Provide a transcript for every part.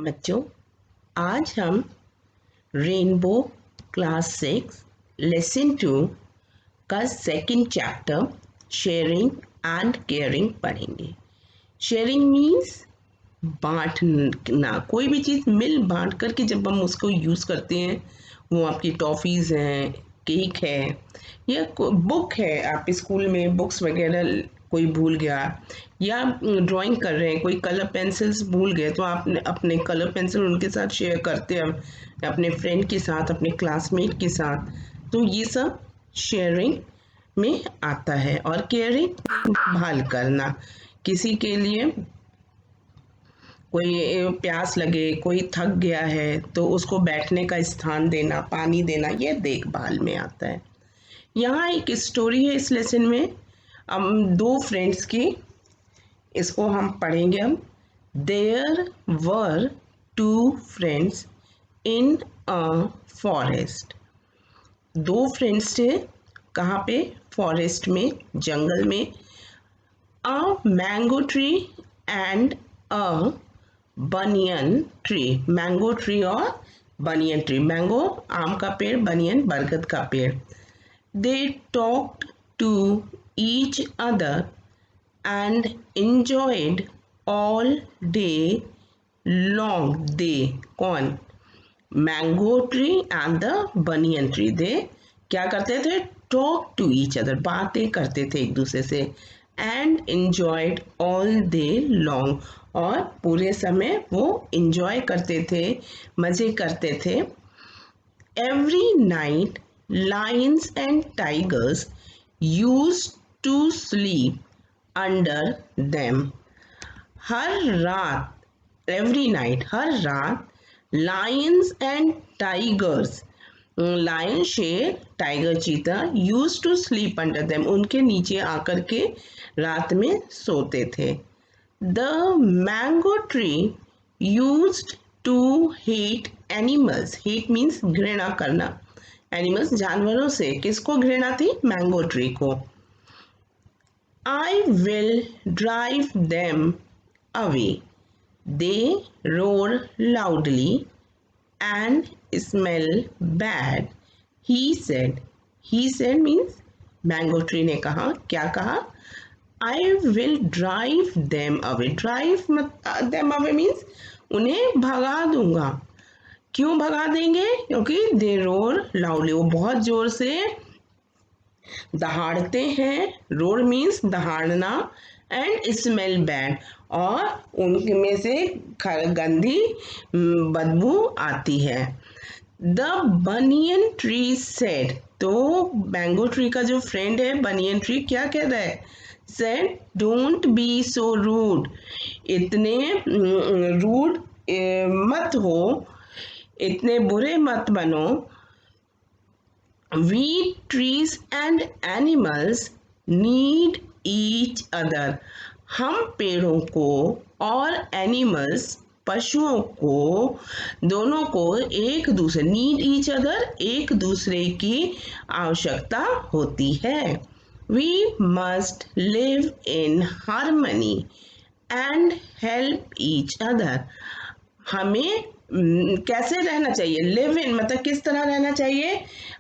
बच्चों, आज हम रेनबो क्लास 6 लेसन 2 का second chapter sharing and caring पढ़ेंगे। शेयरिंग मीन्स बांटना, कोई भी चीज़ मिल बांट करके जब हम उसको यूज़ करते हैं, वो आपकी टॉफ़ीज़ हैं, केक है या बुक है, आप स्कूल में बुक्स वगैरह कोई भूल गया या ड्राइंग कर रहे हैं, कोई कलर पेंसिल्स भूल गए तो आप अपने कलर पेंसिल उनके साथ शेयर करते हैं, अपने फ्रेंड के साथ, अपने क्लासमेट के साथ। तो ये सब शेयरिंग में आता है। और केयरिंग, देखभाल करना, किसी के लिए कोई प्यास लगे, कोई थक गया है तो उसको बैठने का स्थान देना, पानी देना, ये देखभाल में आता है। यहाँ एक स्टोरी है इस लेसन में, हम दो फ्रेंड्स की, इसको हम पढ़ेंगे हम। There were two friends in a forest. दो फ्रेंड्स थे, कहाँ पे? फॉरेस्ट में, जंगल में। A mango tree and a banyan tree. Mango tree और बनियन ट्री, मैंगो आम का पेड़, बनियन बरगद का पेड़। They talked to each other and enjoyed all day long. They कौन? Mango tree and the banyan tree. They क्या करते थे? टॉक टू ईच अदर, बातें करते थे एक दूसरे से। And enjoyed all day long, और पूरे समय वो enjoy करते थे, मजे करते थे। Every night lions and tigers used to sleep under them. हर रात, एवरी नाइट, हर रात, लायंस एंड टाइगर्स, लायन शेर, टाइगर चीता, use to sleep under them, उनके नीचे आकर के रात में सोते थे। The mango tree used to hate animals. Hate means घृणा करना, एनिमल्स जानवरों से। किसको घृणा थी? मैंगो ट्री को। I will drive them away. They roar loudly and smell bad. He said. He said means mango tree ने कहा, क्या कहा? I will drive them away. Drive them away means उन्हें भगा दूंगा। क्यों भगा देंगे? क्योंकि they roar loudly, वो बहुत जोर से दहाड़ते हैं। रोर मीन्स दहाड़ना, एंड स्मेल बैड, और उनमें से गंदी बदबू आती है। द बनियन ट्री सेड, तो मैंगो ट्री का जो फ्रेंड है बनियन ट्री, क्या कह रहा है? Said don't be so rude, इतने रूड मत हो, इतने बुरे मत बनो। We trees and animals need each other. हम पेड़ों को और एनिमल्स, पशुओं को, दोनों को एक दूसरे, नीड ईच अदर, एक दूसरे की आवश्यकता होती है। We must live in harmony and help each other. हमें कैसे रहना चाहिए? लिव इन मतलब किस तरह रहना चाहिए?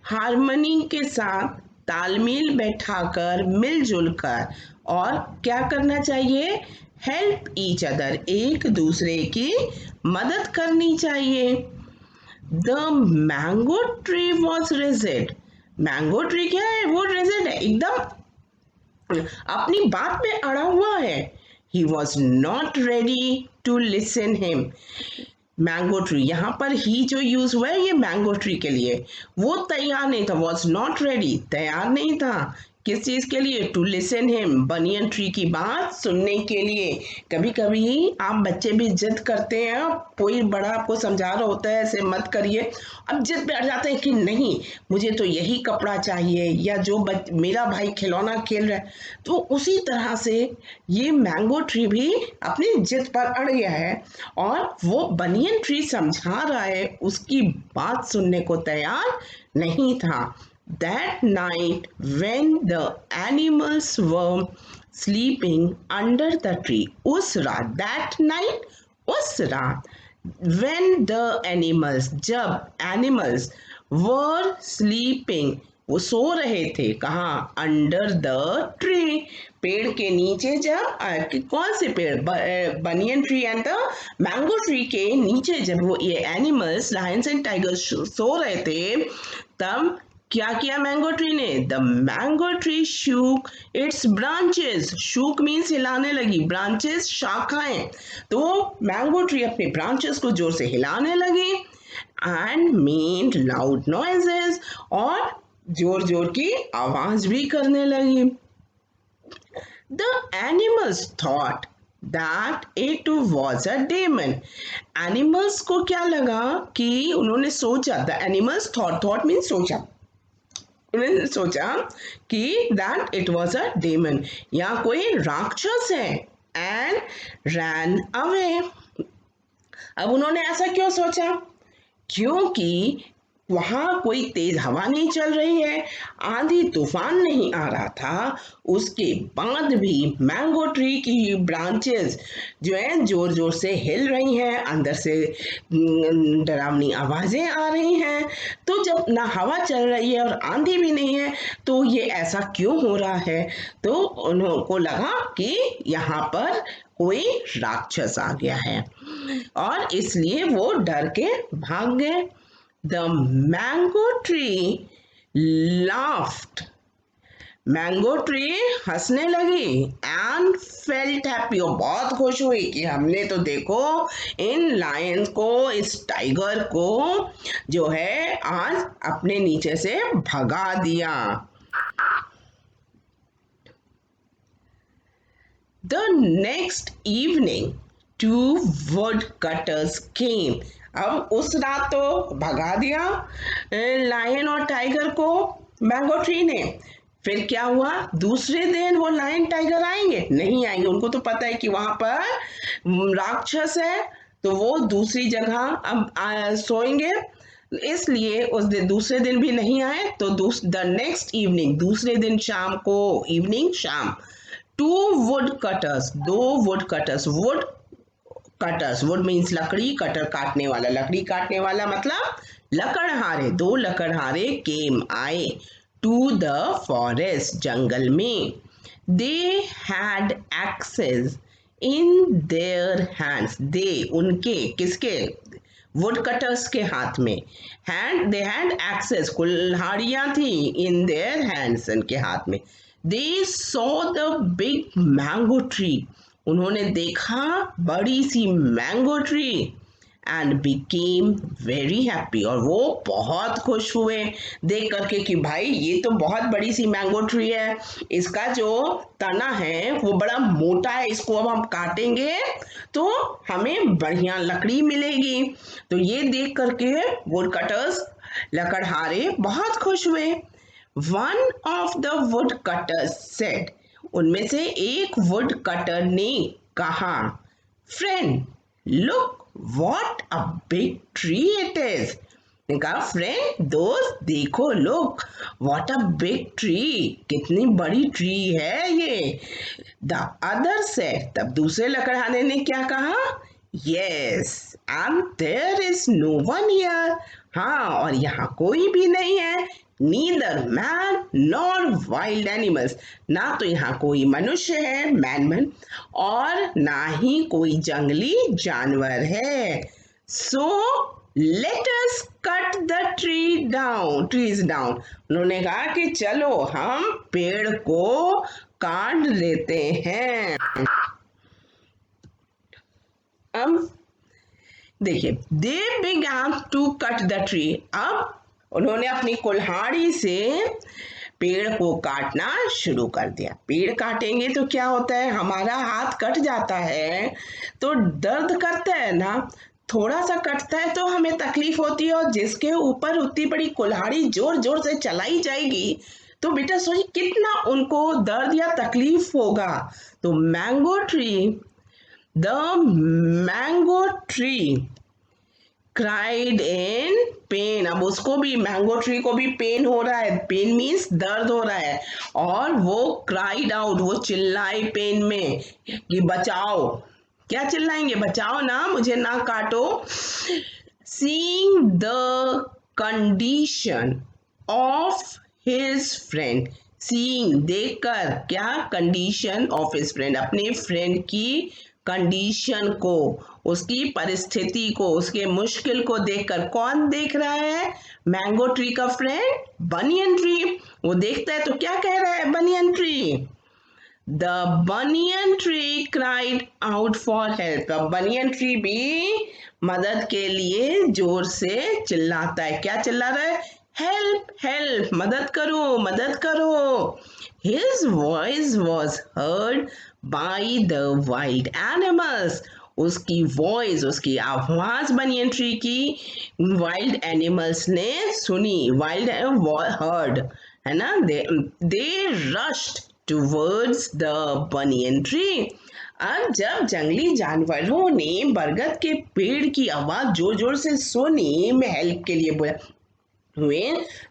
हार्मनी के साथ, तालमेल बैठाकर, मिलजुल कर, और क्या करना चाहिए? हेल्प ईच अदर, एक दूसरे की मदद करनी चाहिए। The mango tree was rigid. Mango tree क्या है? वो रिजिड है, एकदम अपनी बात में अड़ा हुआ है। He was not ready to listen him. Mango tree, यहाँ पर ही जो यूज हुआ है ये मैंगो ट्री के लिए, वो तैयार नहीं था। वॉज नॉट रेडी, तैयार नहीं था। किस चीज के लिए? To listen him, banyan tree की बात सुनने के लिए। कभी कभी आप बच्चे भी जिद करते हैं, कोई बड़ा आपको समझा रहा होता है ऐसे मत करिए, अब जिद पे अड़ जाते हैं कि नहीं मुझे तो यही कपड़ा चाहिए, या जो मेरा भाई खिलौना खेल रहा है। तो उसी तरह से ये मैंगो ट्री भी अपनी जिद पर अड़ गया है, और वो बनियन ट्री समझा रहा है, उसकी बात सुनने को तैयार नहीं था। That night when the animals were sleeping under the tree, उस रात, that night, उस रात, when the animals, जब animals were sleeping, वो सो रहे थे कहाँ, अंडर द ट्री, पेड़ के नीचे, जब कौन से पेड़, banyan tree and the mango tree के नीचे जब वो ये एनिमल्स लायंस एंड टाइगर्स सो रहे थे, तब क्या किया मैंगो ट्री ने, the mango tree shook it's branches, shook means हिलाने लगी, ब्रांचेस शाखाएं, तो मैंगो ट्री अपने ब्रांचेस को जोर से हिलाने लगी एंड मेड लाउड नॉइजेस, और जोर जोर की आवाज भी करने लगी। The animals thought that it was a demon, animals को क्या लगा कि, उन्होंने सोचा, the animals thought, thought means सोचा, उन्होंने सोचा कि that it was a demon, या कोई राक्षस है, एंड रैन अवे। अब उन्होंने ऐसा क्यों सोचा, क्योंकि वहां कोई तेज हवा नहीं चल रही है, आंधी तूफान नहीं आ रहा था, उसके बाद भी मैंगो ट्री की ब्रांचेस जो है जोर जोर से हिल रही हैं, अंदर से डरावनी आवाजें आ रही हैं, तो जब ना हवा चल रही है और आंधी भी नहीं है, तो ये ऐसा क्यों हो रहा है, तो उनको लगा कि यहाँ पर कोई राक्षस आ गया है, और इसलिए वो डर के भाग गए। The mango tree laughed, mango tree हंसने लगी, एंड फेल्ट हैप्पी, और बहुत खुश हुई कि हमने तो देखो इन लायंस को, इस टाइगर को जो है आज अपने नीचे से भगा दिया। The next evening, two woodcutters came. अब उस रात तो भगा दिया लायन और टाइगर को मैंगो ट्री ने, फिर क्या हुआ, दूसरे दिन वो लायन टाइगर आएंगे, नहीं आएंगे, उनको तो पता है कि वहां पर राक्षस है, तो वो दूसरी जगह अब सोएंगे, इसलिए उस दिन दूसरे दिन भी नहीं आए, तो द नेक्स्ट इवनिंग, दूसरे दिन शाम को, इवनिंग शाम, टू वुड कटर्स, दो would cutters, would cutters, would means लकड़ी, कटर काटने वाला, लकड़ी काटने वाला मतलब लकड़हारे, दो लकड़हारे केम आए, टू द फॉरेस्ट, जंगल में, they had axes in their hands, they उनके, किसके, वुड कटर्स के हाथ में, हैंड, दे हैड एक्सेस, कुल्हाड़ियां थी, इन देयर हैंड्स, उनके हाथ में, they saw the big mango tree, उन्होंने देखा बड़ी सी mango tree, and became very happy, और वो बहुत खुश हुए देख करके कि भाई ये तो बहुत बड़ी सी मैंगो ट्री है, इसका जो तना है वो बड़ा मोटा है, इसको अब हम काटेंगे तो हमें बढ़िया लकड़ी मिलेगी, तो ये देख करके वुड कटर्स, लकड़हारे बहुत खुश हुए। One of the wood cutters said, उनमें से एक वुड कटर ने कहा, friend look what a big tree it is, ने कहा फ्रेंड, दोस्त देखो, look what a big tree, कितनी बड़ी ट्री है ये। द अदर सेड, तब दूसरे लकड़हारे ने क्या कहा, yes and there is no one here, हाँ और यहाँ कोई भी नहीं है, neither man nor wild animals, ना तो यहाँ कोई मनुष्य है मैन, और ना ही कोई जंगली जानवर है, so let us cut the trees down, उन्होंने कहा कि चलो हम पेड़ को काट लेते हैं। अब देखिए, they began to cut the tree, अब उन्होंने अपनी कुल्हाड़ी से पेड़ को काटना शुरू कर दिया। पेड़ काटेंगे तो क्या होता है, हमारा हाथ कट जाता है तो दर्द करता है ना, थोड़ा सा कटता है तो हमें तकलीफ होती है, और जिसके ऊपर उतनी बड़ी कुल्हाड़ी जोर जोर से चलाई जाएगी तो बेटा सोचिए कितना उनको दर्द या तकलीफ होगा। तो the mango tree cried in pen, अब उसको भी, मैंगो ट्री को भी पेन हो रहा है, पेन मीन्स दर्द हो रहा है, और वो क्राइड आउट, वो चिल्लाई पेन में कि बचाओ, क्या चिल्लाएंगे? बचाओ ना, मुझे ना काटो। Seeing the condition of his friend, seeing देखकर, क्या? condition of his friend, अपने friend की कंडीशन को, उसकी परिस्थिति को, उसके मुश्किल को देखकर, कौन देख रहा है? मैंगो ट्री का फ्रेंड बनियन ट्री। वो देखता है तो क्या कह रहा है banyan tree? The banyan tree cried out for help. अब बनियन ट्री भी मदद के लिए जोर से चिल्लाता है। क्या चिल्ला रहा है? हेल्प हेल्प, मदद करो मदद करो। His voice was heard by the wild animals. उसकी वॉइस, उसकी आवाज बनियन ट्री की वाइल्ड एनिमल्स ने सुनी। वाइल्ड हर्ड है ना, they rushed towards the banyan tree. अब जब जंगली जानवरों ने बरगद के पेड़ की आवाज जोर जोर से सुनी, मैं हेल्प के लिए बोला हुए,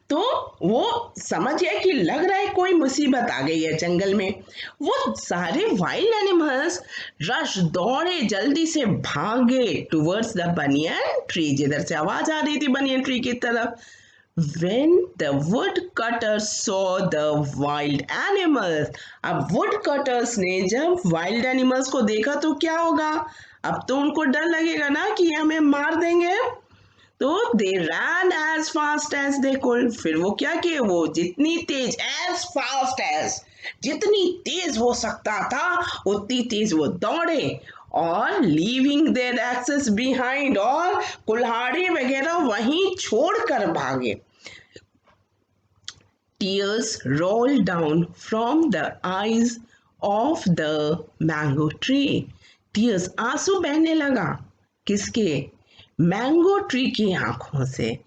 तो वो समझ गया कि लग रहा है कोई मुसीबत आ गई है जंगल में। वो सारे वाइल्ड एनिमल्स रश, दौड़े, जल्दी से भागे टुवर्ड्स द बनियन ट्री, जिधर से आवाज आ रही थी बनियन ट्री की तरफ। When the woodcutters saw the wild animals, अब woodcutters ने जब wild animals को देखा तो क्या होगा? अब तो उनको डर लगेगा ना कि हमें मार देंगे, तो they ran as fast as they could. फिर वो क्या किए? वो जितनी तेज, एज फास्ट एज, जितनी तेज हो सकता था उतनी तेज वो दौड़े, और लीविंग देयर एक्सेस बिहाइंड, और कुल्हाड़ी वगैरह वहीं छोड़कर भागे। Tears rolled down from the eyes of the mango tree. Tears, आंसू बहने लगा। किसके? मैंगो ट्री की आंखों से।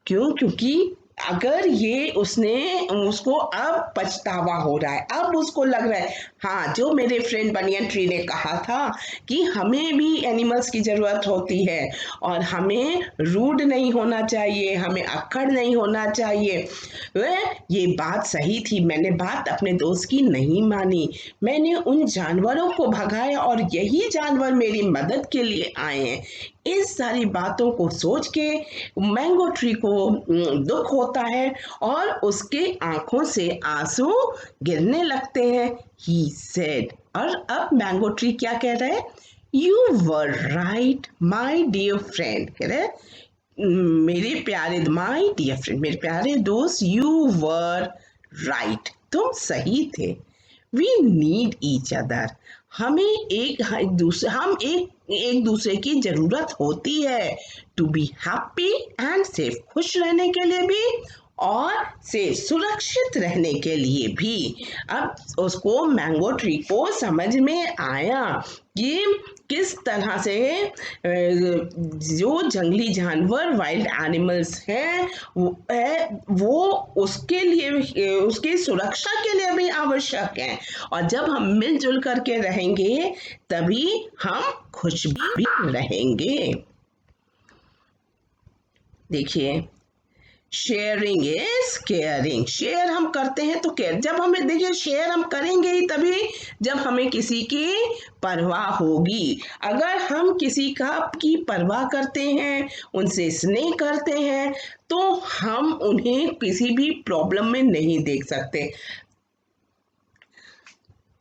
क्यों? क्योंकि अगर ये उसको अब पछतावा हो रहा है, अब उसको लग रहा है हाँ, जो मेरे फ्रेंड बनियन ट्री ने कहा था कि हमें भी एनिमल्स की जरूरत होती है और हमें रूड नहीं होना चाहिए, हमें अक्कड़ नहीं होना चाहिए, ये बात सही थी। मैंने बात अपने दोस्त की नहीं मानी, मैंने उन जानवरों को भगाया और यही जानवर मेरी मदद के लिए आए हैं। इस सारी बातों को सोच के मैंगो ट्री को दुख होता है और उसके आंखों से आंसू गिरने लगते हैं। He said, और अब मैंगो ट्री क्या कह रहा है? You were right, my dear friend, कह रहे मेरे प्यारे, my dear friend, मेरे प्यारे दोस्त, you were right, तुम सही थे। We need each other, हमें एक दूसरे की जरूरत होती है। To be happy and safe, खुश रहने के लिए भी और से सुरक्षित रहने के लिए भी। अब उसको मैंगो ट्री को समझ में आया कि किस तरह से जो जंगली जानवर, वाइल्ड एनिमल्स हैं, वो उसके लिए, उसकी सुरक्षा के लिए भी आवश्यक हैं, और जब हम मिलजुल करके रहेंगे तभी हम खुश भी रहेंगे। देखिए, शेयरिंग इज केयरिंग, शेयर हम करते हैं तो केयर, जब हमें, देखिए, शेयर हम करेंगे ही तभी जब हमें किसी की परवाह होगी। अगर हम किसी की परवाह करते हैं, उनसे स्नेह करते हैं, तो हम उन्हें किसी भी प्रॉब्लम में नहीं देख सकते।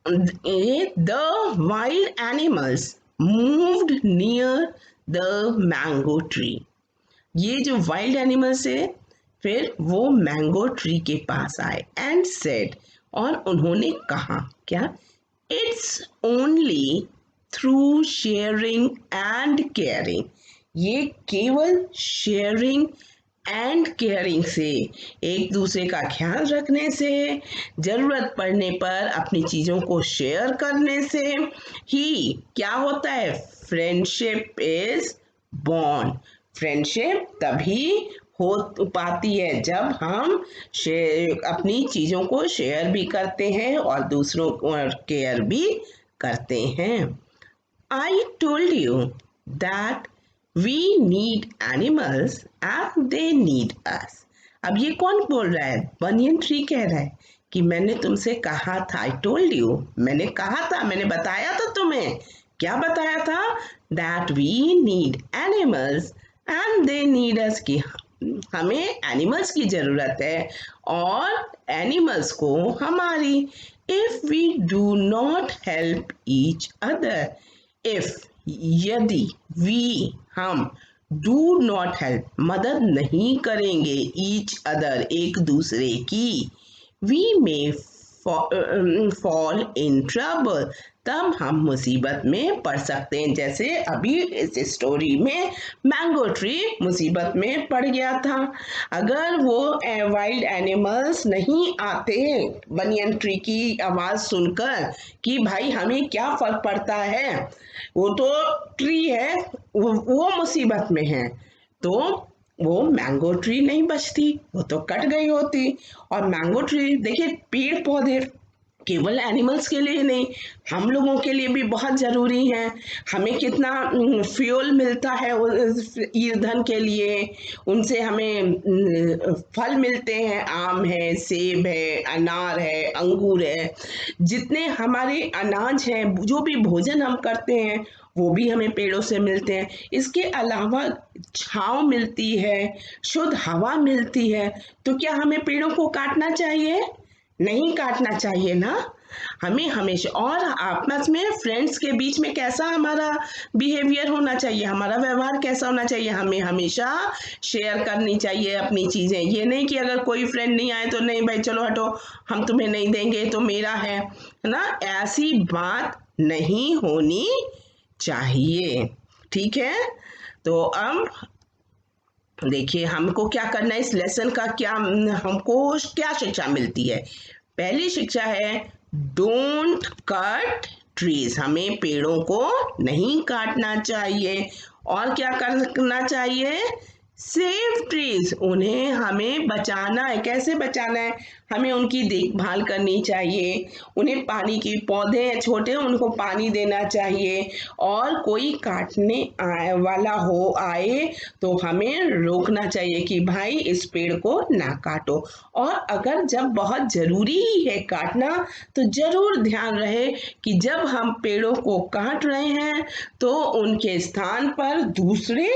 The wild animals moved near the mango tree. ये जो वाइल्ड एनिमल्स है, फिर वो मैंगो ट्री के पास आए एंड सेड, और उन्होंने कहा क्या? It's only through sharing and caring, ये केवल शेयरिंग एंड केयरिंग से, एक दूसरे का ख्याल रखने से, जरूरत पड़ने पर अपनी चीजों को शेयर करने से ही क्या होता है? Friendship is born. फ्रेंडशिप तभी हो पाती है जब हम अपनी चीजों को शेयर भी करते हैं और दूसरों को केयर भी करते हैं। I told you that we need animals and they need us. अब ये कौन बोल रहा है? बनियन ट्री कह रहा है कि मैंने तुमसे कहा था, I told you, मैंने कहा था, मैंने बताया था तुम्हें क्या बताया था? That we need animals and they need us, कि हमें एनिमल्स की जरूरत है और एनिमल्स को हमारी। If we do not help each other, if यदि, वी हम, डू नॉट हेल्प मदद नहीं करेंगे, ईच अदर एक दूसरे की, we may fall in trouble, तब हम मुसीबत में पड़ सकते हैं। जैसे अभी इस स्टोरी में मैंगो ट्री मुसीबत में पड़ गया था। अगर वो वाइल्ड एनिमल्स नहीं आते बनियन ट्री की आवाज़ सुनकर कि भाई हमें क्या फर्क पड़ता है, वो तो ट्री है, वो मुसीबत में है, तो वो मैंगो ट्री नहीं बचती, वो तो कट गई होती। और मैंगो ट्री देखिए, पेड़ पौधे केवल एनिमल्स के लिए नहीं, हम लोगों के लिए भी बहुत ज़रूरी हैं। हमें कितना फ्यूल मिलता है उस ईंधन के लिए, उनसे हमें फल मिलते हैं, आम है, सेब है, अनार है, अंगूर है। जितने हमारे अनाज हैं, जो भी भोजन हम करते हैं, वो भी हमें पेड़ों से मिलते हैं। इसके अलावा छांव मिलती है, शुद्ध हवा मिलती है। तो क्या हमें पेड़ों को काटना चाहिए? नहीं काटना चाहिए ना। हमें हमेशा, और आपस में फ्रेंड्स के बीच में कैसा हमारा बिहेवियर होना चाहिए, हमारा व्यवहार कैसा होना चाहिए? हमें हमेशा शेयर करनी चाहिए अपनी चीज़ें। ये नहीं कि अगर कोई फ्रेंड नहीं आए तो नहीं भाई चलो हटो, हम तुम्हें नहीं देंगे, तो मेरा है ना, ऐसी बात नहीं होनी चाहिए। ठीक है, तो अब देखिए हमको क्या करना है, इस लेसन का क्या हमको क्या शिक्षा मिलती है? पहली शिक्षा है डोंट कट ट्रीज, हमें पेड़ों को नहीं काटना चाहिए। और क्या करना चाहिए? सेव ट्रीज, उन्हें हमें बचाना है। कैसे बचाना है? हमें उनकी देखभाल करनी चाहिए, उन्हें पानी की, पौधे हैं छोटे, उनको पानी देना चाहिए। और कोई काटने वाला हो आए तो हमें रोकना चाहिए कि भाई इस पेड़ को ना काटो। और अगर जब बहुत ज़रूरी ही है काटना, तो ज़रूर ध्यान रहे कि जब हम पेड़ों को काट रहे हैं तो उनके स्थान पर दूसरे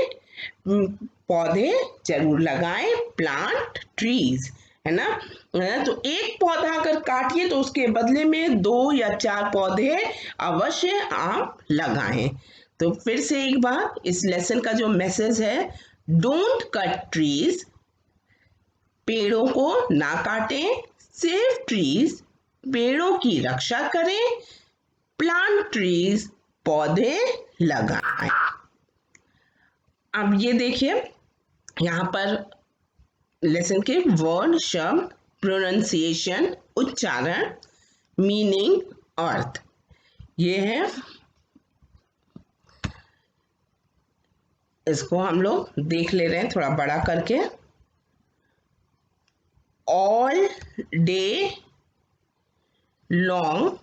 पौधे जरूर लगाएं, प्लांट ट्रीज, है ना। तो एक पौधा अगर काटिए तो उसके बदले में 2 या 4 पौधे अवश्य आप लगाएं। तो फिर से एक बार इस लेसन का जो मैसेज है, डोंट कट ट्रीज, पेड़ों को ना काटें, सेव ट्रीज, पेड़ों की रक्षा करें, प्लांट ट्रीज, पौधे लगाएं। अब ये देखिए यहाँ पर लेसन के वर्ड, शब्द, प्रोनाउंसिएशन, उच्चारण, मीनिंग, अर्थ, ये है। इसको हम लोग देख ले रहे हैं थोड़ा बड़ा करके। ऑल डे लॉन्ग,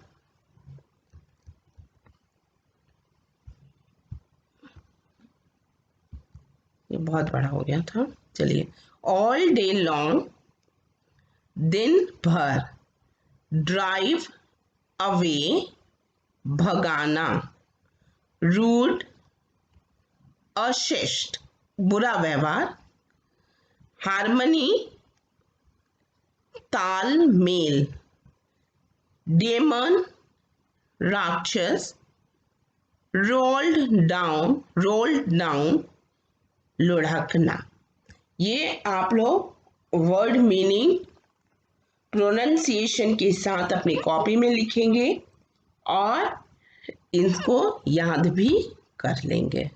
ये बहुत बड़ा हो गया था, चलिए। ऑल डे लॉन्ग, दिन भर, ड्राइव अवे, भगाना, रूड, अशिष्ट, बुरा व्यवहार, हार्मनी, तालमेल, डेमन, राक्षस, रोल्ड डाउन, लुढ़कना। ये आप लोग वर्ड मीनिंग प्रोनाउंसिएशन के साथ अपनी कॉपी में लिखेंगे और इनको याद भी कर लेंगे।